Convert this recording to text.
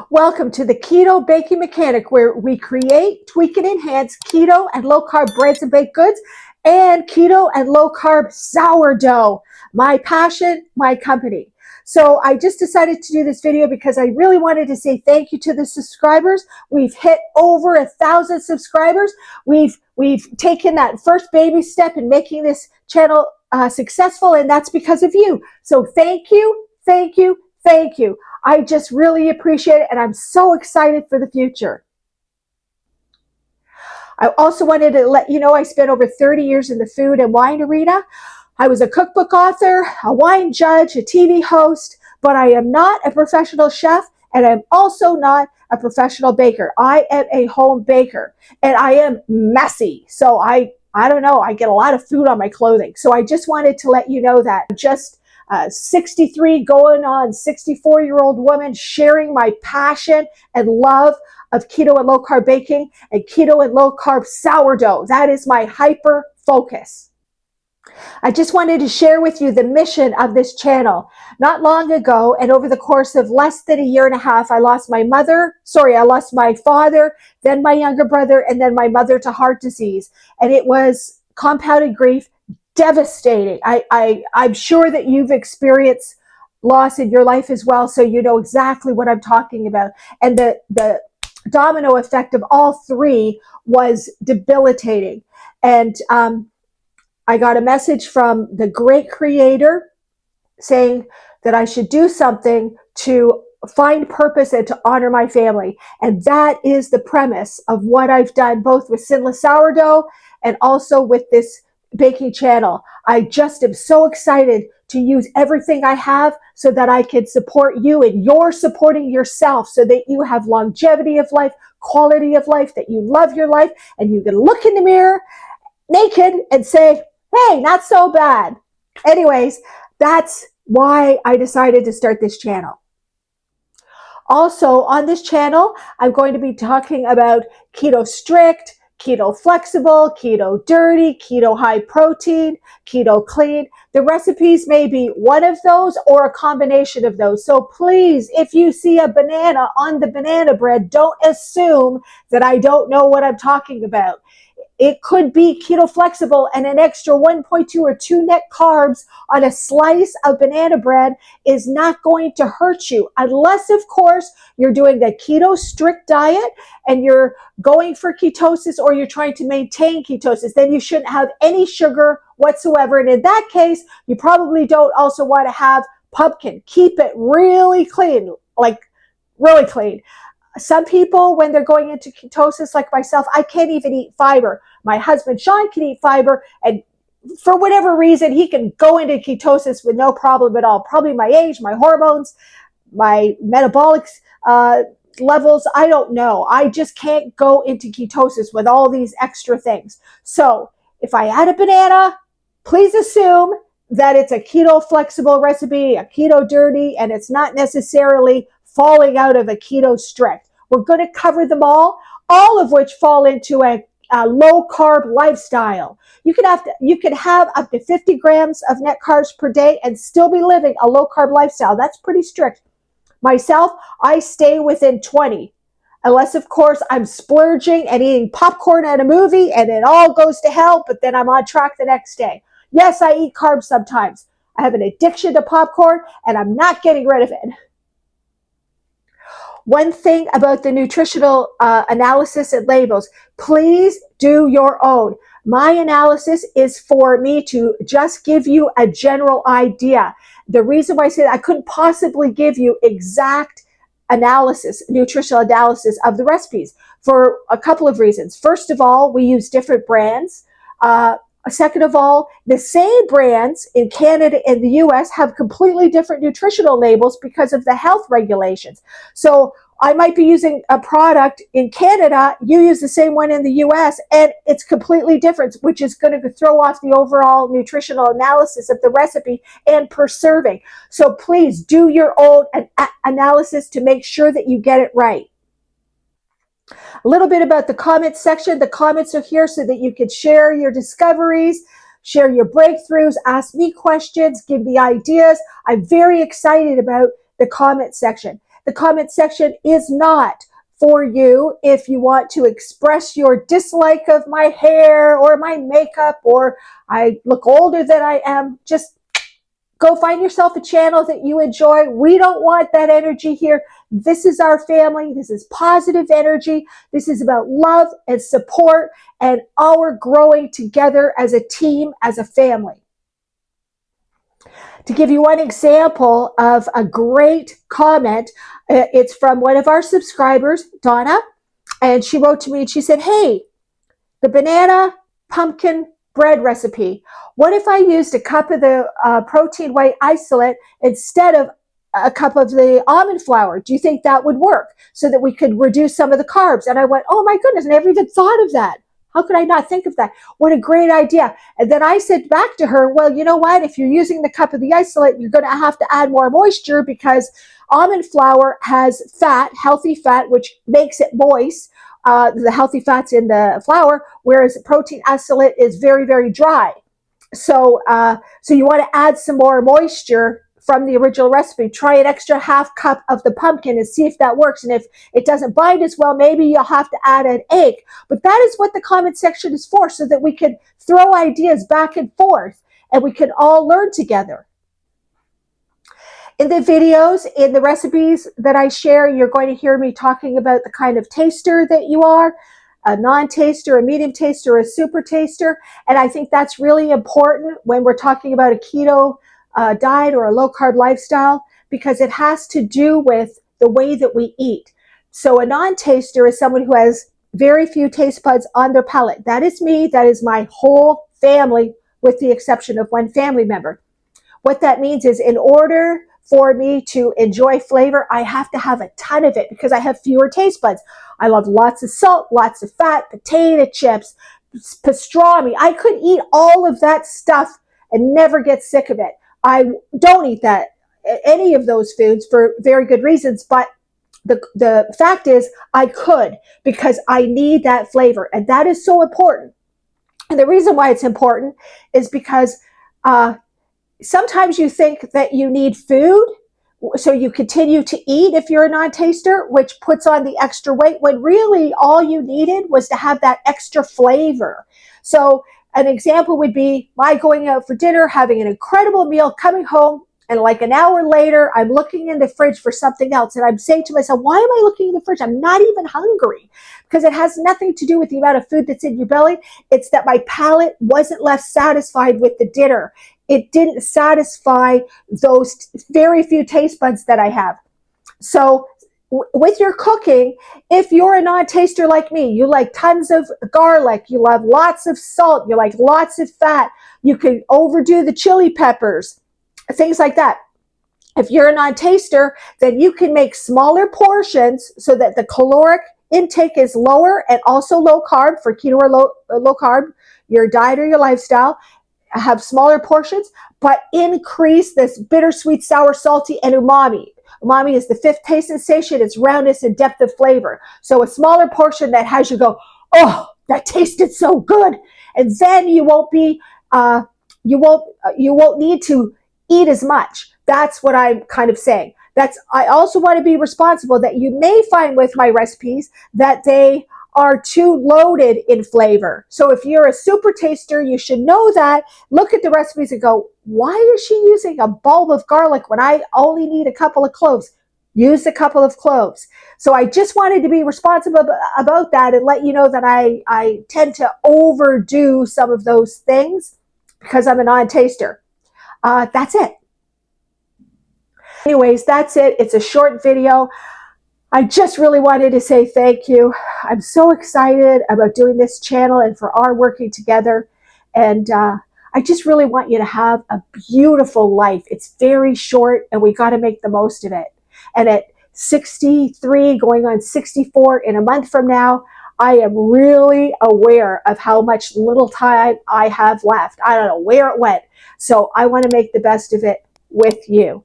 Welcome to the Keto Baking Mechanic, where we create, tweak, and enhance keto and low-carb breads and baked goods and keto and low-carb sourdough. My passion, my company. So I just decided to do this video because I really wanted to say thank you to the subscribers. We've hit over 1,000 subscribers. We've taken that first baby step in making this channel successful, and that's because of you. So thank you, thank you, thank you. I just really appreciate it, and I'm so excited for the future. I also wanted to let you know I spent over 30 years in the food and wine arena. I was a cookbook author, a wine judge, a TV host, but I am not a professional chef, and I'm also not a professional baker. I am a home baker, and I am messy. So I don't know, I get a lot of food on my clothing. So I just wanted to let you know that. Just 63 going on 64-year-old woman sharing my passion and love of keto and low carb baking and keto and low carb sourdough. That is my hyper focus. I just wanted to share with you the mission of this channel. Not long ago, and over the course of less than a year and a half, I lost my father, then my younger brother, and then my mother to heart disease. And it was compounded grief, devastating. I'm sure that you've experienced loss in your life as well, so you know exactly what I'm talking about. And the domino effect of all three was debilitating. And I got a message from the great creator saying that I should do something to find purpose and to honor my family. And that is the premise of what I've done, both with Sinless Sourdough and also with this baking channel. I just am so excited to use everything I have so that I can support you, and you're supporting yourself so that you have longevity of life, quality of life, that you love your life, and you can look in the mirror naked and say, hey, not so bad. Anyways, that's why I decided to start this channel. Also on this channel, I'm going to be talking about keto strict, keto flexible, keto dirty, keto high protein, keto clean. The recipes may be one of those or a combination of those. So please, if you see a banana on the banana bread, don't assume that I don't know what I'm talking about. It could be keto flexible, and an extra 1.2 or 2 net carbs on a slice of banana bread is not going to hurt you, unless, of course, you're doing a keto strict diet and you're going for ketosis, or you're trying to maintain ketosis. Then you shouldn't have any sugar whatsoever. And in that case, you probably don't also want to have pumpkin. Keep it really clean, like really clean. Some people, when they're going into ketosis, like myself, I can't even eat fiber. My husband, Sean, can eat fiber, and for whatever reason, he can go into ketosis with no problem at all. Probably my age, my hormones, my metabolic levels, I don't know. I just can't go into ketosis with all these extra things. So if I add a banana, please assume that it's a keto flexible recipe, a keto dirty, and it's not necessarily falling out of a keto strict. We're going to cover them all of which fall into a low carb lifestyle. You could have up to 50 grams of net carbs per day and still be living a low carb lifestyle. That's pretty strict. Myself, I stay within 20, unless of course I'm splurging and eating popcorn at a movie and it all goes to hell, but then I'm on track the next day. Yes, I eat carbs sometimes. I have an addiction to popcorn and I'm not getting rid of it. One thing about the nutritional analysis and labels, please do your own. My analysis is for me to just give you a general idea. The reason why I say that, I couldn't possibly give you exact analysis, nutritional analysis of the recipes, for a couple of reasons. First of all, we use different brands. Second of all, the same brands in Canada and the US have completely different nutritional labels because of the health regulations. So I might be using a product in Canada, you use the same one in the US, and it's completely different, which is going to throw off the overall nutritional analysis of the recipe and per serving. So please do your own analysis to make sure that you get it right. A little bit about the comments section. The comments are here so that you can share your discoveries, share your breakthroughs, ask me questions, give me ideas. I'm very excited about the comment section. The comment section is not for you if you want to express your dislike of my hair or my makeup, or I look older than I am. Just go find yourself a channel that you enjoy. We don't want that energy here. This is our family. This is positive energy. This is about love and support and our growing together as a team, as a family. To give you one example of a great comment, it's from one of our subscribers, Donna, and she wrote to me and she said, hey, the banana pumpkin bread recipe. What if I used a cup of the protein whey isolate instead of a cup of the almond flour? Do you think that would work so that we could reduce some of the carbs? And I went, oh my goodness, I never even thought of that. How could I not think of that? What a great idea. And then I said back to her, well, you know what? If you're using the cup of the isolate, you're going to have to add more moisture because almond flour has fat, healthy fat, which makes it moist. The healthy fats in the flour, whereas protein isolate is very, very dry. So you want to add some more moisture from the original recipe. Try an extra half cup of the pumpkin and see if that works. And if it doesn't bind as well, maybe you'll have to add an egg. But that is what the comment section is for, so that we can throw ideas back and forth and we can all learn together. In the videos, in the recipes that I share, you're going to hear me talking about the kind of taster that you are, a non-taster, a medium taster, a super taster. And I think that's really important when we're talking about a keto diet or a low-carb lifestyle, because it has to do with the way that we eat. So a non-taster is someone who has very few taste buds on their palate. That is me. That is my whole family, with the exception of one family member. What that means is, in order for me to enjoy flavor, I have to have a ton of it because I have fewer taste buds. I love lots of salt, lots of fat, potato chips, pastrami. I could eat all of that stuff and never get sick of it. I don't eat any of those foods for very good reasons, but the fact is I could, because I need that flavor, and that is so important. And the reason why it's important is because sometimes you think that you need food, so you continue to eat if you're a non-taster, which puts on the extra weight, when really all you needed was to have that extra flavor. So an example would be my going out for dinner, having an incredible meal, coming home, and like an hour later, I'm looking in the fridge for something else. And I'm saying to myself, why am I looking in the fridge? I'm not even hungry, because it has nothing to do with the amount of food that's in your belly. It's that my palate wasn't left satisfied with the dinner. It didn't satisfy those very few taste buds that I have. So with your cooking, if you're a non-taster like me, you like tons of garlic, you love lots of salt, you like lots of fat, you can overdo the chili peppers, things like that. If you're a non-taster, then you can make smaller portions so that the caloric intake is lower, and also low carb for keto or low carb, your diet or your lifestyle. Have smaller portions, but increase this bittersweet, sour, salty, and umami. Umami is the fifth taste sensation. It's roundness and depth of flavor. So a smaller portion that has you go, oh, that tasted so good, and then you won't be, you won't need to eat as much. That's what I'm kind of saying. I also want to be responsible that you may find with my recipes that they are too loaded in flavor. So if you're a super taster, you should know that. Look at the recipes and go, why is she using a bulb of garlic when I only need a couple of cloves? Use a couple of cloves. So I just wanted to be responsible about that and let you know that I tend to overdo some of those things because I'm a non-taster. That's it. Anyways, that's it. It's a short video. I just really wanted to say thank you. I'm so excited about doing this channel and for our working together. And I just really want you to have a beautiful life. It's very short, and we got to make the most of it. And at 63, going on 64 in a month from now, I am really aware of how much little time I have left. I don't know where it went. So I want to make the best of it with you.